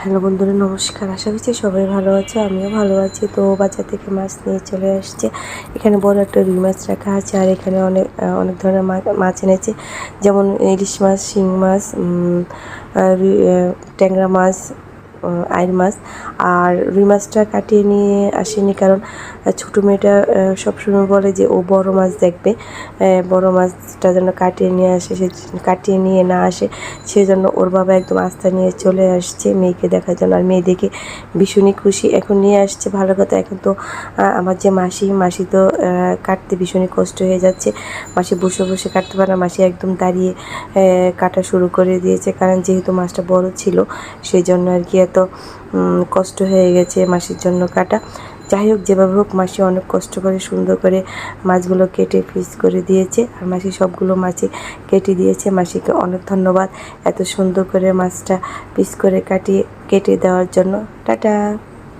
Hello বন্ধুরা, নমস্কার। আশা করছি সবাই ভালো আছে, আমিও ভালো আছি। তো বাজার থেকে মাছ নিয়ে চলে আসছে। এখানে বড় একটা রুই মাছ রাখা আছে, আর এখানে অনেক ধরনের মাছ এনেছে, যেমন ইলিশ মাছ, শিং মাছ, ট্যাংরা মাছ, আইড় মাছ। আর রুই মাছটা কাটিয়ে নিয়ে আসেনি, কারণ ছোটো মেয়েটা সবসময় বলে যে ও বড় মাছ দেখবে, বড় মাছটা যেন কাটিয়ে নিয়ে আসে। সে কাটিয়ে নিয়ে না আসে, সেজন্য ওর বাবা একদম আস্থা নিয়ে চলে আসছে মেয়েকে দেখার জন্য। আর মেয়ে দেখে ভীষণই খুশি। এখন নিয়ে আসছে, ভালো কথা। এখন তো আমার যে মাসি তো কাটতে ভীষণই কষ্ট হয়ে যাচ্ছে। মাসি বসে বসে কাটতে পারে না, মাসি একদম দাঁড়িয়ে কাটা শুরু করে দিয়েছে, কারণ যেহেতু মাছটা বড় ছিল, সেই জন্য আর কি এত কষ্ট হয়ে গেছে মাসির জন্য কাটা। যাই হোক, যেভাবে হোক মাসি অনেক কষ্ট করে সুন্দর করে মাছগুলো কেটে পিস করে দিয়েছে, আর মাসি সবগুলো মাছই কেটে দিয়েছে। মাসিকে অনেক ধন্যবাদ এত সুন্দর করে মাছটা পিস করে কেটে দেওয়ার জন্য। টাটা।